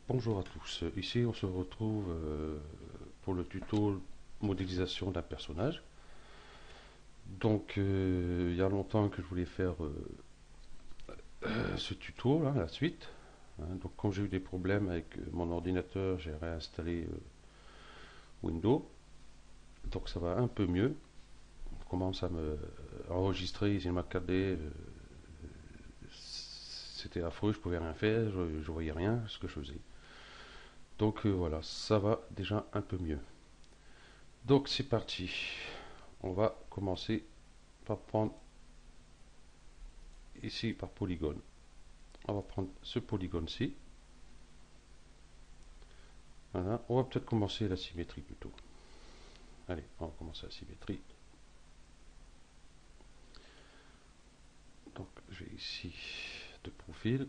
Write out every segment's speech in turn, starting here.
Bonjour à tous, ici on se retrouve pour le tuto modélisation d'un personnage. Donc il y a longtemps que je voulais faire ce tuto là, la suite. Donc quand j'ai eu des problèmes avec mon ordinateur, j'ai réinstallé Windows. Donc ça va un peu mieux. On commence à me enregistrer, il m'a cadré. C'était affreux, je pouvais rien faire, je voyais rien ce que je faisais. Donc voilà, ça va déjà un peu mieux. Donc c'est parti. On va commencer par prendre ici par polygone. On va prendre ce polygone-ci. Voilà. On va peut-être commencer la symétrie plutôt. Allez, on va commencer la symétrie. Donc je vais ici de profil.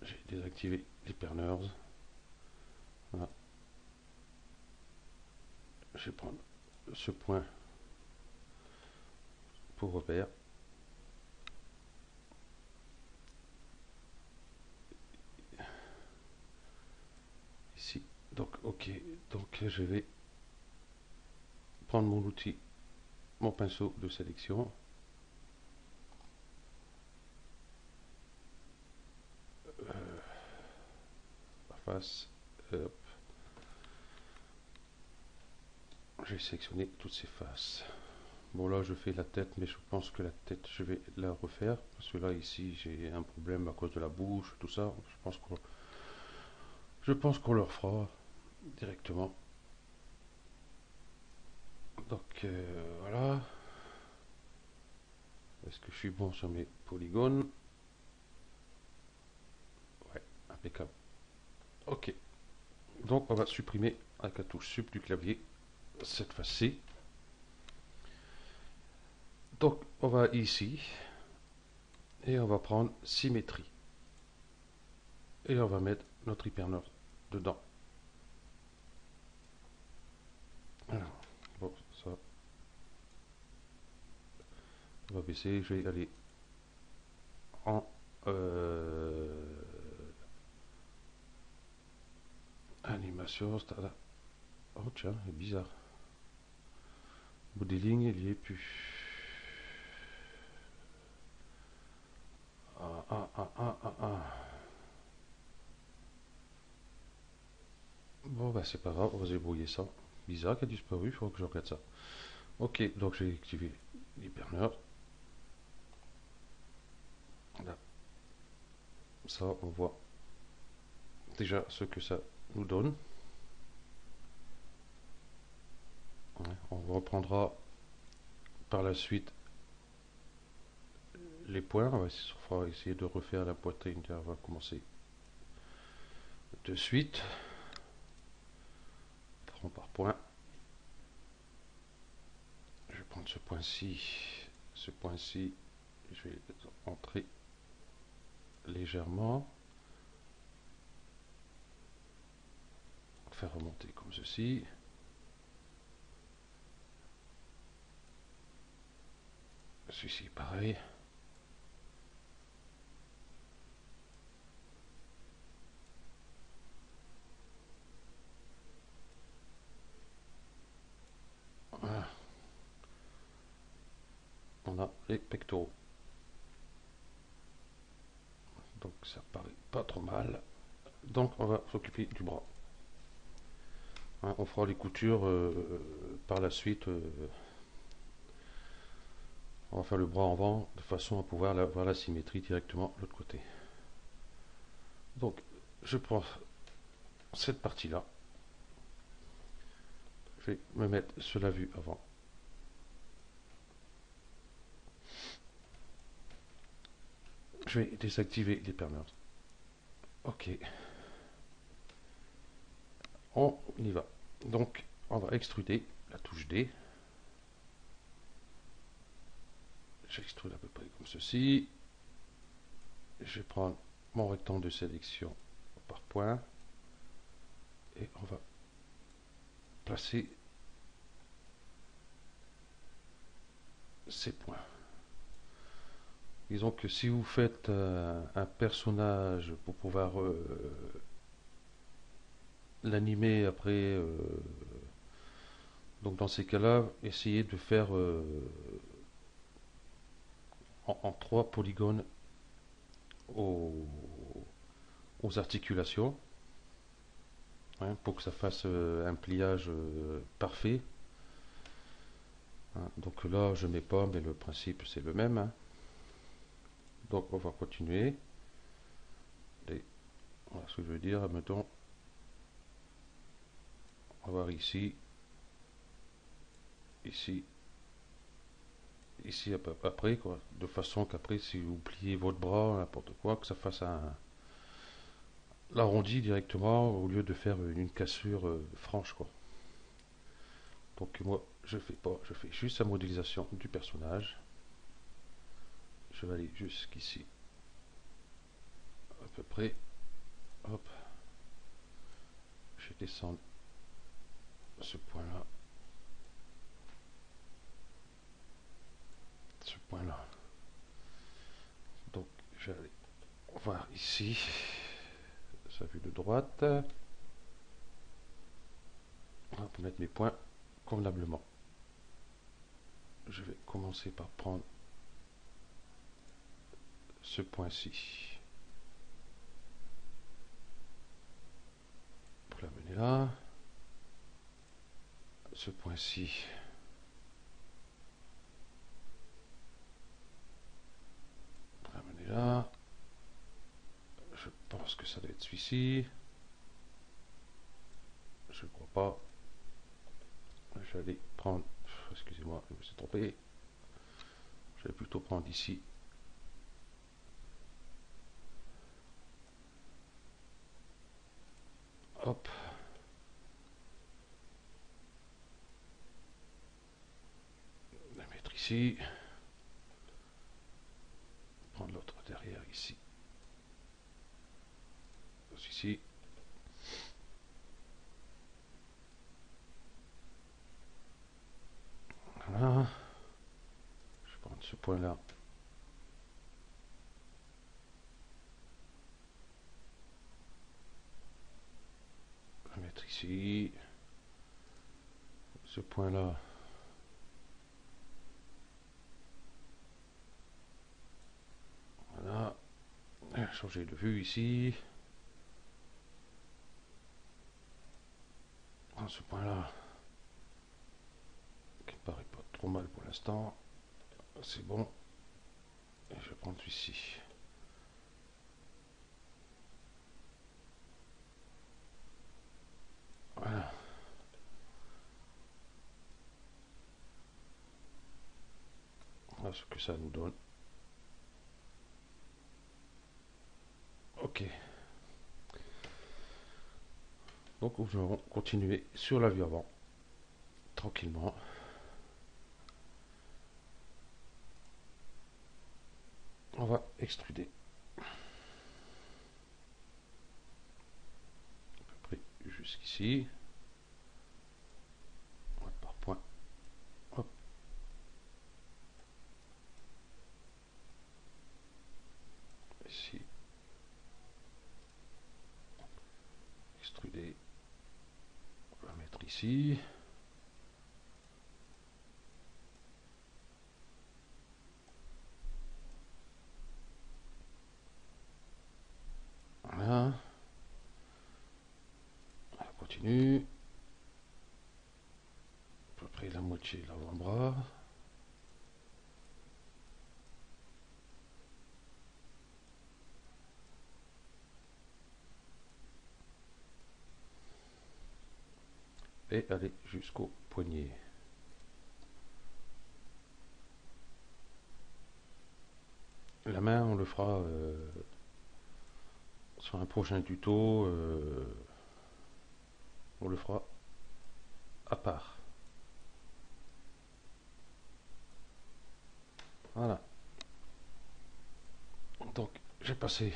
J'ai désactivé les perneurs. Voilà. Je vais prendre ce point pour repère. Ici. Donc ok. Donc je vais prendre mon outil, mon pinceau de sélection. La face. Hop. J'ai sélectionné toutes ces faces. Bon là je fais la tête, mais je pense que la tête je vais la refaire parce que là ici j'ai un problème à cause de la bouche, tout ça. Je pense qu'on le fera directement. Donc voilà. Est-ce que je suis bon sur mes polygones? Ouais, impeccable. Ok. Donc on va supprimer avec la touche sup du clavier cette fois-ci. Donc on va ici et on va prendre symétrie et on va mettre notre hypernode dedans. Alors, bon, ça, on va baisser. Je vais aller en animation. Oh tiens, c'est bizarre. Modeling, il y est plus. Ah, ah, ah, ah, ah, ah. Bon, bah c'est pas grave, on va se débrouiller ça. Bizarre qui a disparu, il faut que je regarde ça. Ok, donc j'ai activé l'hyperneur. Là, ça, on voit déjà ce que ça nous donne. Ouais, on reprendra par la suite les points. On va essayer de refaire la poitrine. On va commencer de suite. Point par point. Je vais prendre ce point-ci. Ce point-ci, je vais entrer légèrement. Faire remonter comme ceci. Celui-ci, pareil. Voilà. On a les pectoraux. Donc ça paraît pas trop mal. Donc on va s'occuper du bras. Hein, on fera les coutures par la suite. On va faire le bras en avant de façon à pouvoir avoir la symétrie directement de l'autre côté. Donc je prends cette partie-là. Je vais me mettre sur la vue avant. Je vais désactiver les perneurs. Ok. On y va. Donc on va extruder la touche D. J'extrude à peu près comme ceci. Je vais prendre mon rectangle de sélection par point et on va placer ces points. Disons que si vous faites un personnage pour pouvoir l'animer après, donc dans ces cas-là, essayez de faire en 3 polygones aux, aux articulations, hein, pour que ça fasse un pliage parfait. Hein. Donc là, je mets pas, mais le principe c'est le même. Hein. Donc on va continuer. Et voilà ce que je veux dire. Mettons, on va voir ici, ici, ici après, quoi, de façon qu'après, si vous pliez votre bras, n'importe quoi, que ça fasse un l'arrondi directement au lieu de faire une cassure franche, quoi. Donc moi, je fais pas, je fais juste la modélisation du personnage. Je vais aller jusqu'ici, à peu près. Hop, je descends ce point-là, ce point-là. Donc, je vais aller voir ici, sa vue de droite. Pour mettre mes points convenablement. Je vais commencer par prendre ce point-ci pour l'amener là. Ce point-ci pour l'amener là. Je pense que ça doit être celui-ci. Je ne crois pas. Je vais aller prendre. Excusez-moi, je me suis trompé. Je vais plutôt prendre ici. Hop. La mettre ici. Prendre l'autre derrière ici. Ici. Voilà. Je vais prendre ce point-là. Je vais mettre ici. Ce point-là. Voilà. Changer de vue ici. Dans ce point-là, qui ne paraît pas trop mal pour l'instant. C'est bon. Et je vais prendre celui-ci. Voilà. Voilà ce que ça nous donne. Ok. Donc nous allons continuer sur la vue avant, tranquillement. On va extruder. À peu près jusqu'ici. Point par point. Hop. Ici. Extruder. On va mettre ici. Voilà. On continue. À peu près la moitié de l'avant-bras. Et aller jusqu'au poignet. La main, on le fera sur un prochain tuto. On le fera à part. Voilà. Donc, j'ai passé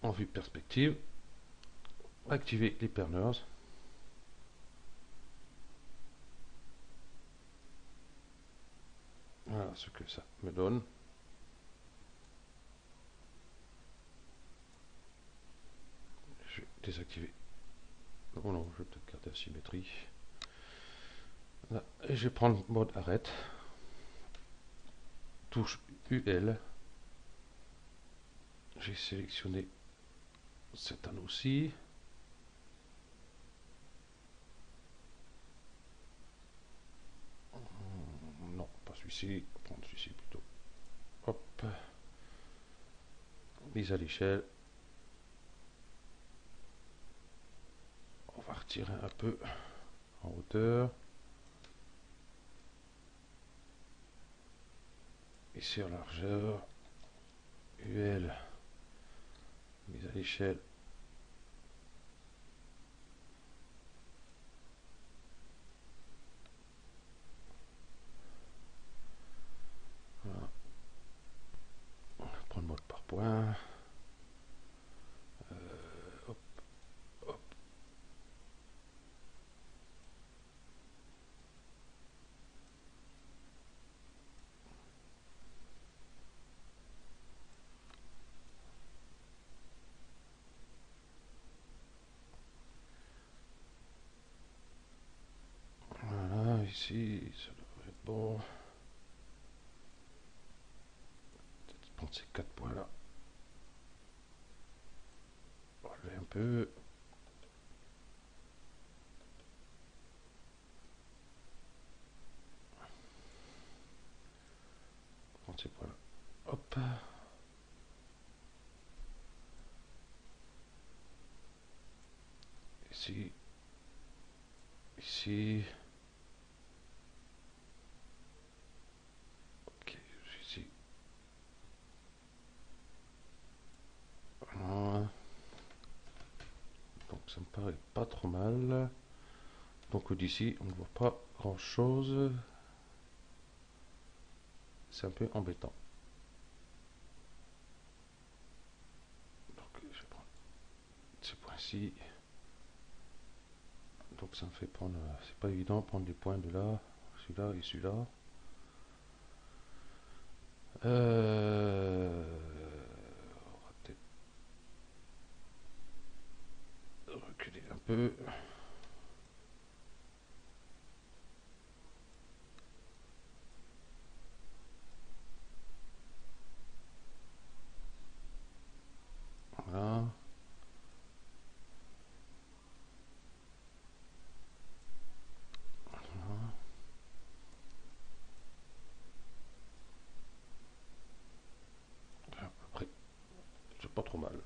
en vue perspective. Activer les perneurs. Voilà. Voilà ce que ça me donne. Je vais désactiver. Oh non, je vais peut-être garder la symétrie. Là. Et je vais prendre le mode arrête. Touche UL. J'ai sélectionné cet anneau-ci. Non, pas celui-ci. On va prendre celui-ci plutôt. Hop. Mise à l'échelle. On va retirer un peu en hauteur. Ici en largeur. UL. Mise à l'échelle. Voilà. On va prendre le mode par point. Hop, hop. Voilà, ici, ça devrait être bon. Peut-être prendre ces 4 points-là. Enlever un peu. Prendre ces points-là. Hop. Ici. Ici. Ok, ici. Voilà. Donc ça me paraît pas trop mal. Donc d'ici, on ne voit pas grand-chose. C'est un peu embêtant. Donc je vais prendre ces points-ci. Donc ça me fait prendre... C'est pas évident de prendre des points de là, celui-là et celui-là. On va peut-être reculer un peu. Voilà. Après, c'est pas trop mal.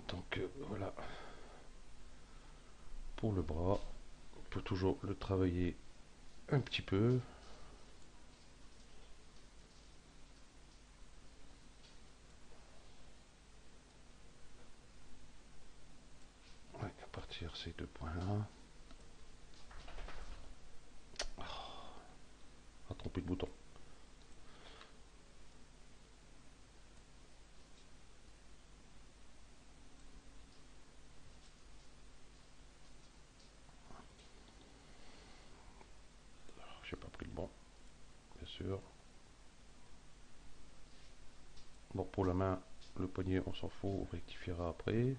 Donc voilà. Pour le bras, on peut toujours le travailler un petit peu. Ouais, à partir de ces 2 points-là. A trompé le bouton. J'ai pas pris le bon, bien sûr. Bon, pour la main, le poignet, on s'en fout, on rectifiera après.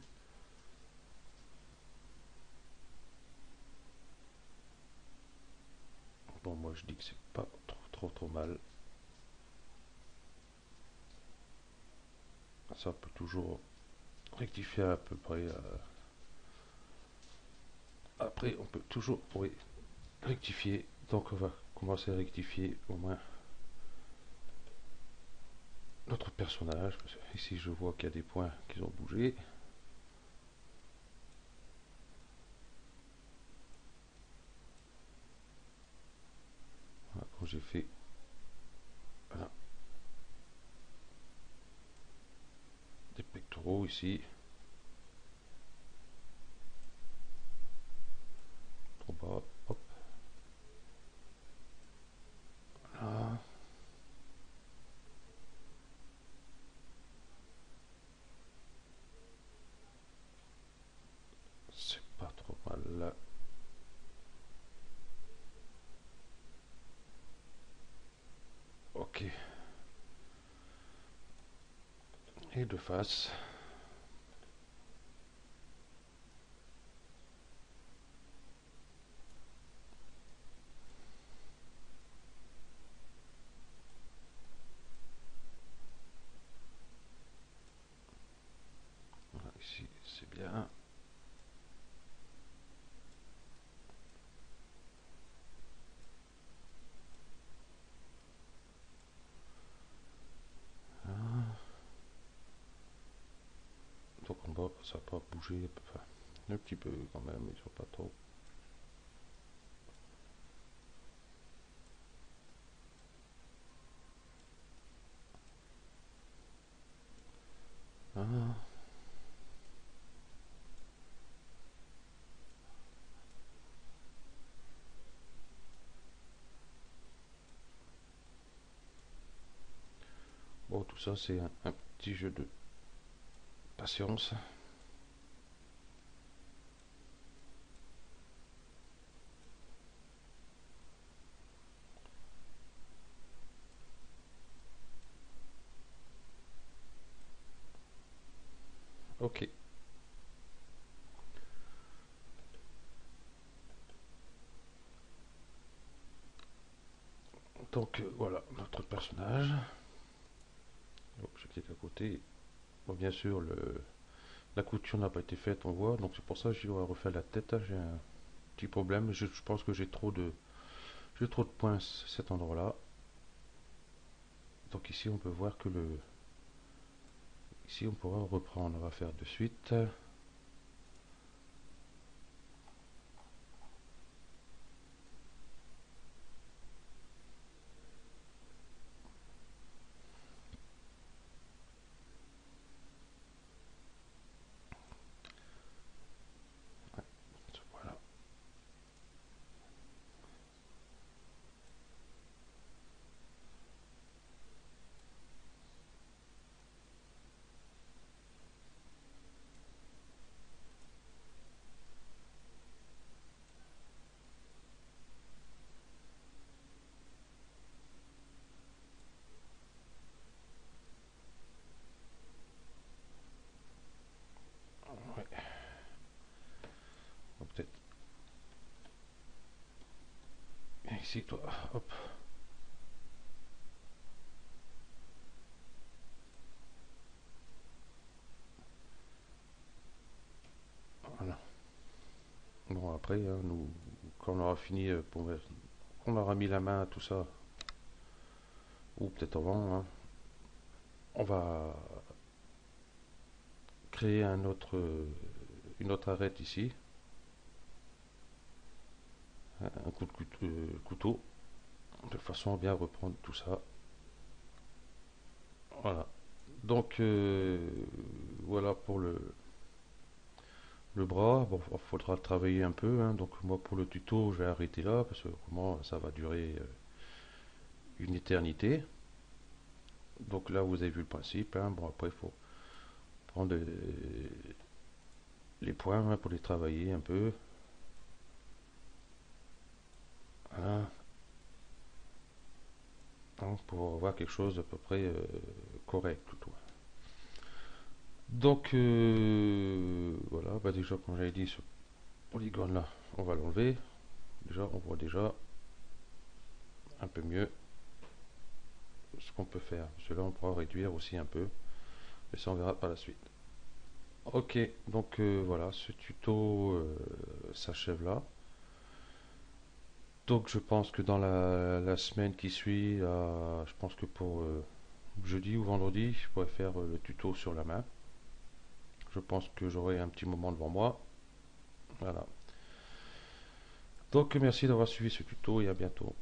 Bon, moi je dis que c'est pas trop mal. Ça on peut toujours rectifier à peu près. Après, on peut toujours rectifier. Donc on va commencer à rectifier au moins notre personnage. Parce que ici je vois qu'il y a des points qui ont bougé. Voilà, quand j'ai fait voilà, des pectoraux ici. Trop bas, hop. Voilà. Ok. Et de face. Voilà, ici, c'est bien. Donc en bas, ça n'a pas bougé. Enfin, un petit peu quand même, ils sont pas trop. Ah. Bon, tout ça, c'est un petit jeu de patience. Ok. Donc voilà notre personnage. Donc, je clique à côté. Bon, bien sûr, la couture n'a pas été faite, on voit. Donc c'est pour ça que j'ai refait la tête. J'ai un petit problème. Je pense que j'ai trop de points à cet endroit-là. Donc ici, on peut voir que ici, on pourra reprendre. On va faire de suite. Voilà. Ouais. Peut-être ici, toi. Hop. Voilà. Bon, après, hein, nous, quand on aura fini, on aura mis la main à tout ça, ou peut-être avant, hein, on va créer une autre arête ici, hein, un coup de couteau, de façon à bien reprendre tout ça. Voilà. Donc, voilà pour le bras. Bon, il faudra travailler un peu, hein. Donc, moi, pour le tuto, je vais arrêter là, parce que comment ça va durer une éternité. Donc là, vous avez vu le principe, hein. Bon, après, il faut prendre les points, hein, pour les travailler un peu. Hein, hein, pour avoir quelque chose d'à peu près correct, plutôt. Donc, voilà, bah déjà, comme j'avais dit, ce polygone là, on va l'enlever. Déjà, on voit déjà un peu mieux ce qu'on peut faire. Cela, on pourra réduire aussi un peu, mais ça, on verra par la suite. Ok, donc voilà, ce tuto s'achève là. Donc, je pense que dans la semaine qui suit, je pense que pour jeudi ou vendredi, je pourrais faire le tuto sur la main. Je pense que j'aurai un petit moment devant moi. Voilà. Donc merci d'avoir suivi ce tuto et à bientôt.